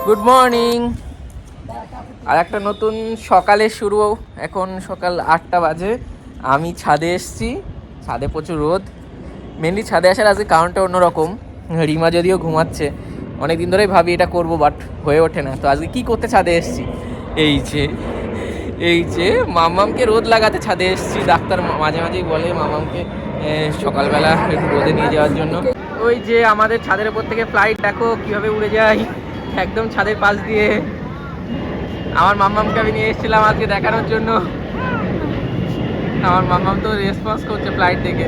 Good morning. আর একটা নতুন সকালে শুরু। এখন সকাল 8টা বাজে। আমি ছাদে এসেছি। ছাদে প্রচুর রোদ। মেনলি ছাদে আসার আজকে কারণটা অন্যরকম। রিমা যদিও ঘুমাচ্ছে, অনেক দিন ধরেই ভাবি এটা করব, বাট হয়ে ওঠে না। তো আজকে কি করতে ছাদে এসেছি, এই যে মামামকে রোদ লাগাতে ছাদে এসেছি। ডাক্তার মাঝে মাঝেই বলে মামামকে সকালবেলা একটু রোদে নিয়ে যাওয়ার জন্য। ওই যে আমাদের ছাদের উপর থেকে ফ্লাইট দেখো কিভাবে উড়ে যায় একদম ছাদের পাশ দিয়ে। আমার মাম্মামকে আমি নিয়ে এসেছিলাম আজকে দেখানোর জন্য। আমার মাম্মাম তো রেসপন্স করছে ফ্লাইট দেখে।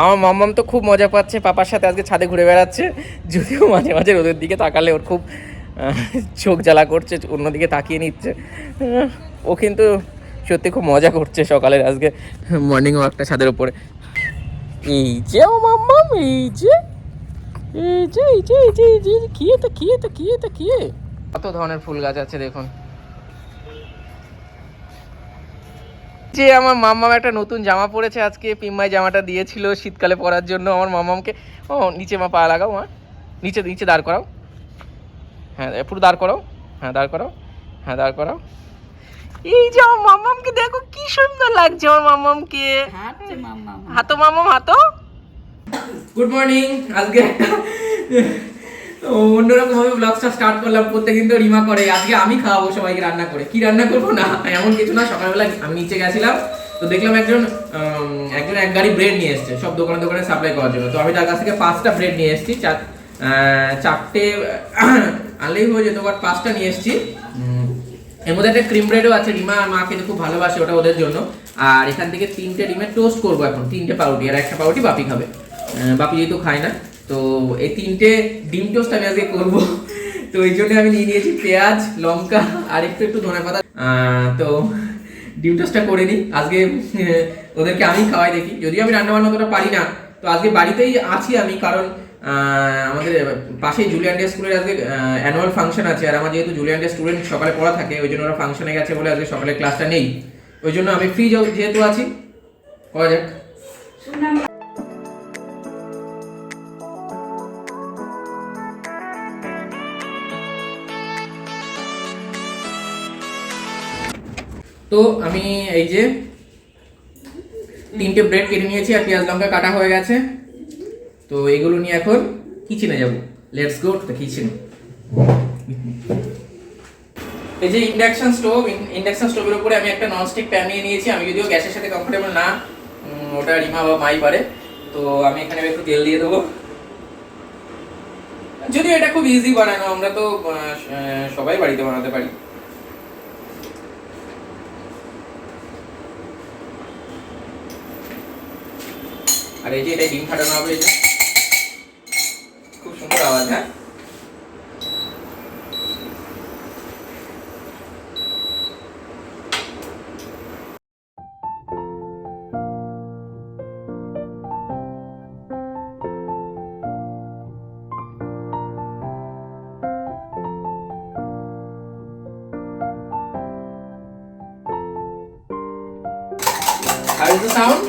আমার মাম্মাম তো খুব মজা পাচ্ছে, পাপার সাথে আজকে ছাদে ঘুরে বেড়াচ্ছে। যদিও মাঝে মাঝে রোদের দিকে তাকালে ওর খুব চোখ জ্বালা করছে, অন্যদিকে তাকিয়ে নিচ্ছে। ও কিন্তু সত্যি খুব মজা করছে সকালের আজকে মর্নিং ওয়াকটা ছাদের উপরে। এই যে ও মাম্মাম, কত ধরনের ফুল গাছ আছে দেখুন। যে আমার মাম্মাম একটা নতুন জামা পরেছে আজকে। পিম্মাই জামাটা দিয়েছিল শীতকালে পরার জন্য আমার মাম্মামকে। ও নিচে মা পা লাগাও, মা নিচে নিচে দাঁড় করাও। হ্যাঁ পুরো দাঁড় করাও। হ্যাঁ দাঁড় করাও। হ্যাঁ দাঁড় করাও। এই যে আমার মাম্মামকে দেখো কি সুন্দর লাগছে আমার মাম্মামকে। হাতো মাম্মাম হাতো। Good morning. আজকে অন্যরকম ভাবে ব্লগটা স্টার্ট করলাম। প্রত্যেকদিন তো রিমা করে, আজকে আমি খাওয়াবো সবাইকে রান্না করে। কি রান্না করবো না এমন কিছু না। সকালবেলা আমি নিচে গেছিলাম, তো দেখলাম একজন এক গাড়ি ব্রেড নিয়ে এসছে সব দোকানে দোকানে সাপ্লাই করার জন্য। তো আমি তার কাছ থেকে 5টা ব্রেড নিয়ে এসেছি। চারটে আনলেই হয়ে যেত, বাট 5টা নিয়ে এসেছি। এর মধ্যে একটা ক্রিম ব্রেডও আছে, রিমা আর মা খেতে খুব ভালোবাসে, ওটা ওদের জন্য। আর এখান থেকে 3টে ডিমের টোস্ট করবো এখন, 3টে পাউরুটি, আর একটা পাউরুটি বাপি খাবে। বাপি যেহেতু খায় না, তো এই 3টে ডিম টোস্ট আমি আজকে করবো। তো এই জন্য আমি নিয়ে নিয়েছি পেঁয়াজ, লঙ্কা আর একটু ধনেপাতা। তো ডিম টোস্টটা করে নিই আজকে। ওদেরকে আমি খাওয়াই দেখি, যদিও আমি রান্না বান্না অতটা পারি না। তো আজকে বাড়িতেই আছি আমি, কারণ আমাদের পাশেই জুলিয়ান ডে স্কুলের আজকে অ্যানুয়াল ফাংশন আছে। আর আমার যেহেতু জুলিয়ান ডে স্টুডেন্ট সকালে পড়া থাকে, ওই জন্য ওরা ফাংশনে গেছে বলে আজকে সকালে ক্লাসটা নেই। ওই জন্য আমি ফ্রি যেহেতু আছি, করা যাক। তো আমি এই যে 3টে ব্রেড কেটে নিয়েছি আর পেঁয়াজ লঙ্কা কাটা হয়ে গেছে। তো এগুলো নিয়ে এখন কিচেনে যাব। Let's go to the kitchen. এই যে ইন্ডাকশন স্টোভের উপরে আমি একটা ননস্টিক প্যান নিয়ে নিয়েছি। আমি যদিও গ্যাসের সাথে কমফোর্টেবল না, ওটা রিমা বা মাই পারে। তো আমি এখানে একটু তেল দিয়ে দেবো। যদিও এটা খুব ইজি বানানো, আমরা তো সবাই বাড়িতে বানাতে পারি। আর এই যে এটা ডিম ফাটানো হবে, এই যে খুব সুন্দর আওয়াজ। হ্যাঁ how is the sound?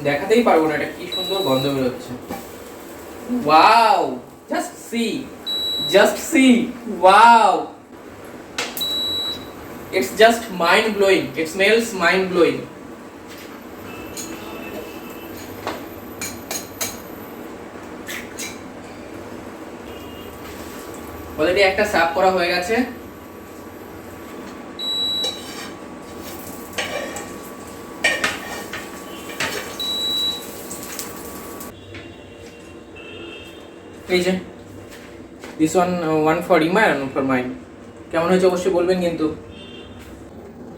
দেখাতেই পারবো না, এটা কি সুন্দর গন্ধ বেরোচ্ছে। Wow, just see, wow, it's just mind blowing, it smells mind blowing. Already একটা সার্ভ করা হয়ে গেছে। এই যে this one for Rima and for mine. কেমন হয়েছে অবশ্যই বলবেন কিন্তু।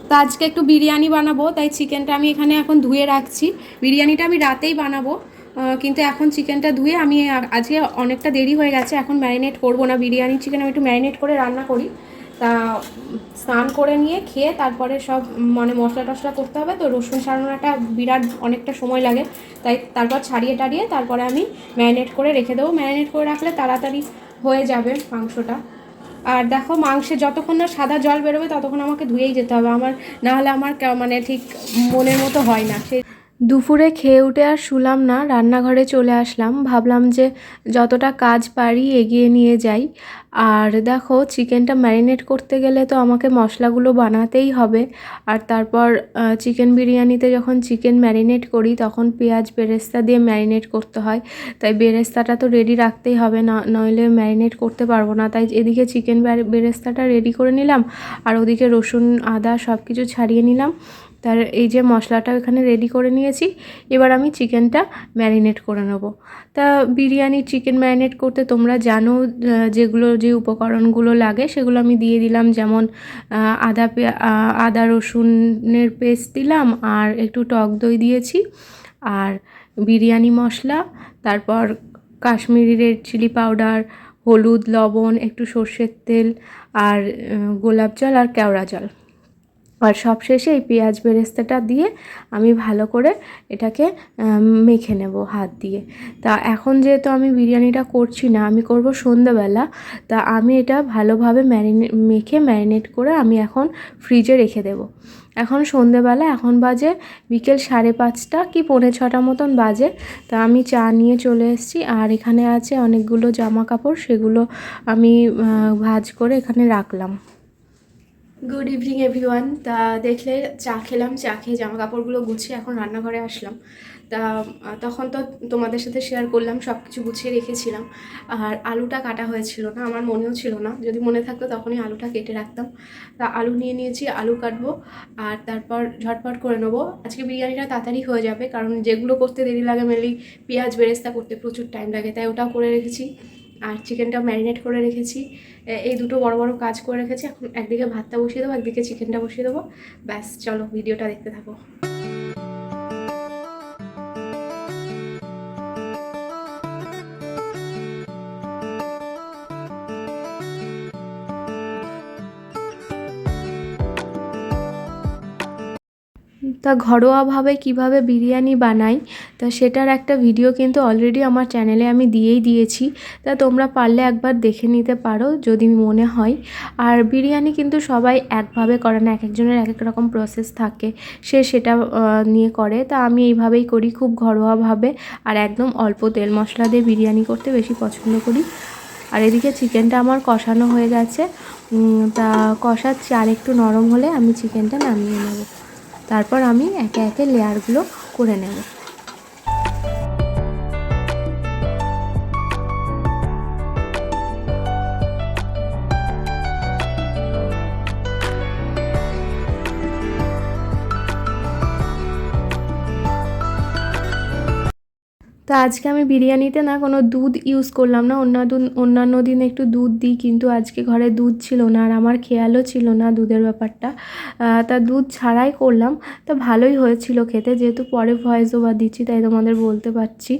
তো আজকে একটু বিরিয়ানি বানাবো, তাই চিকেনটা আমি এখানে এখন ধুয়ে রাখছি। বিরিয়ানিটা আমি রাতেই বানাবো, কিন্তু এখন চিকেনটা ধুয়ে আমি আজকে অনেকটা দেরি হয়ে গেছে, এখন ম্যারিনেট করব না। বিরিয়ানির চিকেন আমি একটু ম্যারিনেট করে রান্না করি। তা স্নান করে নিয়ে খেয়ে তারপরে সব মানে মশলা টশলা করতে হবে, তো রসুন ছাড়ানোটা বিরাট অনেকটা সময় লাগে, তাই তারপর ছাড়িয়ে টাড়িয়ে তারপরে আমি ম্যারিনেট করে রেখে দেবো। ম্যারিনেট করে রাখলে তাড়াতাড়ি হয়ে যাবে মাংসটা। আর দেখো, মাংসে যতক্ষণ না সাদা জল বেরোবে ততক্ষণ আমাকে ধুয়েই যেতে হবে, আমার না হলে আমার মানে ঠিক মনের মতো হয় না। সেই দুপুরে খেয়ে উঠে আর শুলাম না, রান্নাঘরে চলে আসলাম, ভাবলাম যে যতটা কাজ পারি এগিয়ে নিয়ে যাই। আর দেখো, চিকেনটা ম্যারিনেট করতে গেলে তো আমাকে মশলাগুলো বানাতেই হবে। আর তারপর চিকেন বিরিয়ানিতে যখন চিকেন ম্যারিনেট করি তখন পেঁয়াজ বেরেস্তা দিয়ে ম্যারিনেট করতে হয়, তাই বেরেস্তাটা তো রেডি রাখতেই হবে, না নইলে ম্যারিনেট করতে পারবো না। তাই এদিকে চিকেন বেরেস্তাটা রেডি করে নিলাম, আর ওদিকে রসুন আদা সব কিছু ছাড়িয়ে নিলাম। তার এই যে মশলাটা এখানে রেডি করে নিয়েছি, এবার আমি চিকেনটা ম্যারিনেট করে নেব। তা বিরিয়ানি চিকেন ম্যারিনেট করতে তোমরা জানো যে উপকরণগুলো লাগে সেগুলো আমি দিয়ে দিলাম, যেমন আদা রসুনের পেস্ট দিলাম, আর একটু টক দই দিয়েছি, আর বিরিয়ানি মশলা, তারপর কাশ্মীরি রেড চিলি পাউডার, হলুদ, লবণ, একটু সর্ষের তেল, আর গোলাপ জল আর কেওড়া জল। আর সবশেষে এই পেঁয়াজ বেরেস্তাটা দিয়ে আমি ভালো করে এটাকে মেখে নেব হাত দিয়ে। তা এখন যেহেতু আমি বিরিয়ানিটা করছি না, আমি করব সন্ধ্যাবেলা, তা আমি এটা ভালোভাবে মেখে ম্যারিনেট করে আমি এখন ফ্রিজে রেখে দেব। এখন সন্ধ্যেবেলা, এখন বাজে বিকেল 5:30 কি 5:45 মতন বাজে। তা আমি চা নিয়ে চলে এসেছি, আর এখানে আছে অনেকগুলো জামা কাপড়, সেগুলো আমি ভাঁজ করে এখানে রাখলাম। Good evening everyone. তা দেখলে চা খেলাম, চা খেয়ে জামা কাপড়গুলো গুছিয়ে এখন রান্নাঘরে আসলাম। তা তখন তো তোমাদের সাথে শেয়ার করলাম, সব কিছু গুছিয়ে রেখেছিলাম। আর আলুটা কাটা হয়েছিল না, আমার মনেও ছিল না, যদি মনে থাকতো তখনই আলুটা কেটে রাখতাম। তা আলু নিয়ে নিয়েছি, আলু কাটবো আর তারপর ঝটপট করে নেবো। আজকে বিরিয়ানিটা তাড়াতাড়ি হয়ে যাবে, কারণ যেগুলো করতে দেরি লাগে মেনলি পেঁয়াজ বেরেস্তা করতে প্রচুর টাইম লাগে, তাই ওটাও করে রেখেছি। আর চিকেনটা ম্যারিনেট করে রেখেছি। এই দুটো বড় বড় কাজ করে রেখেছি। এখন একদিকে ভাতটা বসিয়ে দেবো, একদিকে চিকেনটা বসিয়ে দেবো। ব্যাস, চলো ভিডিওটা দেখতে থাকো। তা ঘরোয়াভাবে কিভাবে বিরিয়ানি বানাই, তা সেটার একটা ভিডিও কিন্তু অলরেডি আমার চ্যানেলে আমি দিয়েই দিয়েছি। তা তোমরা পারলে একবার দেখে নিতে পারো যদি মনে হয়। আর বিরিয়ানি কিন্তু সবাই একভাবে করে না, এক একজনের এক এক রকম প্রসেস থাকে, সেটা নিয়ে করে। তা আমি এইভাবেই করি, খুব ঘরোয়াভাবে, আর একদম অল্প তেল মশলা দিয়ে বিরিয়ানি করতে বেশি পছন্দ করি। আর এদিকে চিকেনটা আমার কষানো হয়ে গেছে। তা কষাচ্ছি, আর একটু নরম হলে আমি চিকেনটা নামিয়ে নেব। তারপর আমি একে একে লেয়ারগুলো করে নেব। তো আজকে আমি বিরিয়ানিতে না কোনো দুধ ইউজ করলাম না, অন্যান্য দিন একটু দুধ দিই, কিন্তু আজকে ঘরে দুধ ছিল না, আর আমার খেয়ালও ছিল না দুধের ব্যাপারটা। তা দুধ ছাড়াই করলাম। তা ভালোই হয়েছিল খেতে, যেহেতু পরে ভয়েস ওভার দিচ্ছি তাই তোমাদের বলতে পারছি,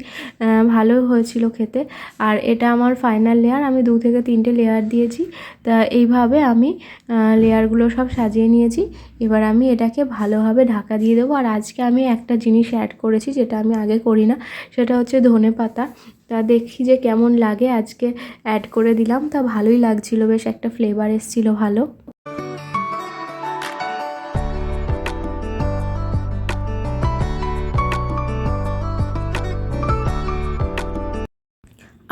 ভালোই হয়েছিল খেতে। আর এটা আমার ফাইনাল লেয়ার, আমি 2 থেকে 3টে লেয়ার দিয়েছি। তা এইভাবে আমি লেয়ারগুলো সব সাজিয়ে নিয়েছি। এবার আমি এটাকে ভালোভাবে ঢাকা দিয়ে দেবো। আর আজকে আমি একটা জিনিস অ্যাড করেছি, যেটা আমি আগে করি না, সেটা হচ্ছে ধনেপাতা। তা দেখি যে কেমন লাগে, আজকে অ্যাড করে দিলাম। তা ভালোই লাগছিল, বেশ একটা ফ্লেভার এসেছিলো ভালো।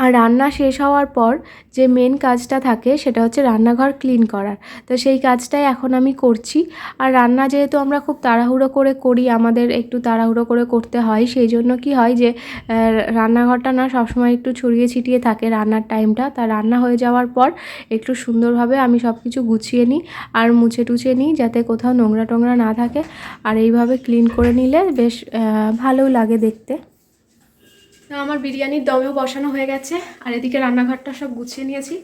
আর রান্না শেষ হওয়ার পর যে মেন কাজটা থাকে সেটা হচ্ছে রান্নাঘর ক্লিন করার। তো সেই কাজটাই এখন আমি করছি। আর রান্না যেহেতু আমরা খুব তাড়াহুড়ো করে করি, আমাদের একটু তাড়াহুড়ো করে করতে হয়, সেই জন্য কি হয় যে রান্নাঘরটা না সবসময় একটু ছড়িয়ে ছিটিয়ে থাকে রান্নার টাইমটা। তা রান্না হয়ে যাওয়ার পর একটু সুন্দরভাবে আমি সব কিছু গুছিয়ে নিই আর মুছে টুছে নিই, যাতে কোথাও নোংরা টোংরা না থাকে। আর এইভাবে ক্লিন করে নিলে বেশ ভালোও লাগে দেখতে। আমার বিরিয়ানির দমেও বসানো হয়ে গেছে, আর এদিকে রান্নাঘরটা সব গুছিয়ে নিয়েছি।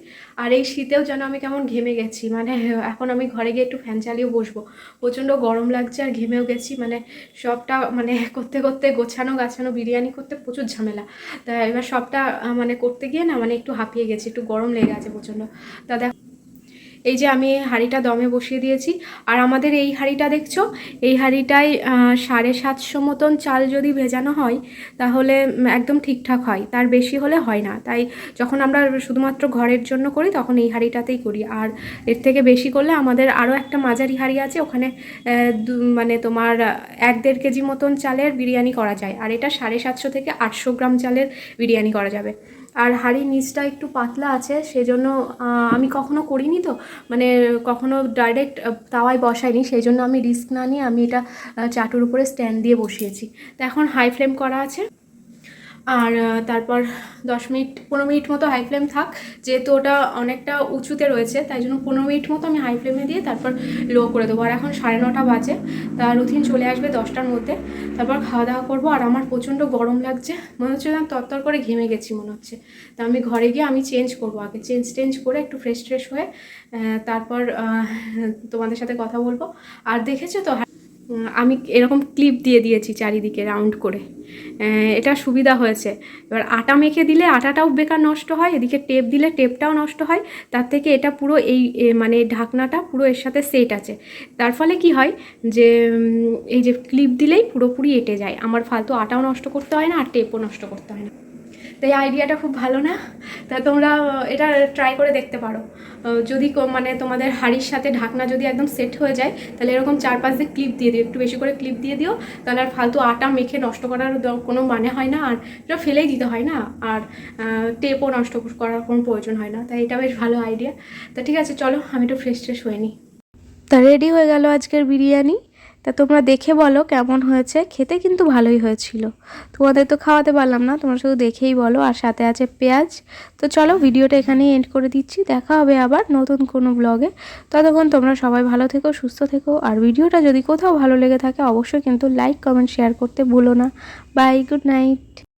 আর এই শীতেও যেন আমি কেমন ঘেমে গেছি, মানে এখন আমি ঘরে গিয়ে একটু ফ্যান চালিয়ে বসবো, প্রচণ্ড গরম লাগছে আর ঘেমেও গেছি। মানে সবটা মানে করতে করতে গোছানো গাছানো বিরিয়ানি করতে প্রচুর ঝামেলা। তা এবার সবটা মানে করতে গিয়ে না মানে একটু হাঁপিয়ে গেছি, একটু গরম লেগে আছে প্রচণ্ড। তা এই যে আমি হাঁড়িটা দমে বসিয়ে দিয়েছি। আর আমাদের এই হাঁড়িটা দেখছো, এই হাঁড়িটায় 750 মতন চাল যদি ভেজানো হয় তাহলে একদম ঠিকঠাক হয়, তার বেশি হলে হয় না। তাই যখন আমরা শুধুমাত্র ঘরের জন্য করি তখন এই হাঁড়িটাতেই করি। আর এর থেকে বেশি করলে আমাদের আরও একটা মাঝারি হাঁড়ি আছে, ওখানে মানে তোমার 1-1.5 কেজি মতন চালের বিরিয়ানি করা যায়। আর এটা 750 থেকে 800 গ্রাম চালের বিরিয়ানি করা যাবে। আর হাঁড়ির নিচটা একটু পাতলা আছে, সেজন্য আমি কখনো করিনি তো, মানে কখনো ডাইরেক্ট তাওয়ায় বসাইনি, সেই জন্য আমি রিস্ক না নিয়ে আমি এটা চাটুর উপরে স্ট্যান্ড দিয়ে বসিয়েছি। তো এখন হাই ফ্লেম করা আছে। আর তারপর 10-15 মিনিট মতো হাই ফ্লেম থাক, যেহেতু ওটা অনেকটা উঁচুতে রয়েছে তাই জন্য 15 মিনিট মতো আমি হাই ফ্লেমে দিয়ে তারপর লো করে দেবো। আর এখন 9:30 বাজে, তা রুথিন চলে আসবে 10টার মধ্যে, তারপর খাওয়া দাওয়া করবো। আর আমার প্রচণ্ড গরম লাগছে, মনে হচ্ছে যেন তরতর করে ঘেমে গেছি মনে হচ্ছে। তা আমি ঘরে গিয়ে আমি চেঞ্জ করবো, আগে চেঞ্জ করে একটু ফ্রেশ হয়ে তারপর তোমাদের সাথে কথা বলবো। আর দেখেছো তো আমি এরকম ক্লিপ দিয়ে দিয়েছি চারিদিকে রাউন্ড করে, এটা সুবিধা হয়েছে। এবার আটা মেখে দিলে আটাটাও বেকার নষ্ট হয়, এদিকে টেপ দিলে টেপটাও নষ্ট হয়, তার থেকে এটা পুরো এই মানে ঢাকনাটা পুরো এর সাথে সেট আছে। তার ফলে কি হয় যে এই যে ক্লিপ দিলেই পুরোপুরি এঁটে যায়, আমার ফালতু আটাও নষ্ট করতে হয় না আর টেপও নষ্ট করতে হয় না। তাই আইডিয়াটা খুব ভালো না? তা তোমরা এটা ট্রাই করে দেখতে পারো। যদি মানে তোমাদের হাঁড়ির সাথে ঢাকনা যদি একদম সেট হয়ে যায় তাহলে এরকম 4-5 দিয়ে ক্লিপ দিয়ে দিও, একটু বেশি করে ক্লিপ দিয়ে দিও, তাহলে আর ফালতু আটা মেখে নষ্ট করার কোনো মানে হয় না, আর এটা ফেলেই দিতে হয় না, আর টেপও নষ্ট করার কোনো প্রয়োজন হয় না। তাই এটা বেশ ভালো আইডিয়া। তা ঠিক আছে, চলো আমি একটু ফ্রেশ হয়ে নিই। তা রেডি হয়ে গেল আজকের বিরিয়ানি। তা তোমরা দেখে বলো কেমন হয়েছে, খেতে কিন্তু ভালোই হয়েছিল। তোমাদের তো খাওয়াতে পারলাম না, তোমরা শুধু দেখেই বলো। আর সাথে আছে পেঁয়াজ। তো চলো ভিডিওটা এখানেই এন্ড করে দিচ্ছি, দেখা হবে আবার নতুন কোনো ব্লগে। ততক্ষণ তোমরা সবাই ভালো থেকো, সুস্থ থেকো। আর ভিডিওটা যদি কোথাও ভালো লেগে থাকে অবশ্যই কিন্তু লাইক কমেন্ট শেয়ার করতে ভুলো না। Bye, good night.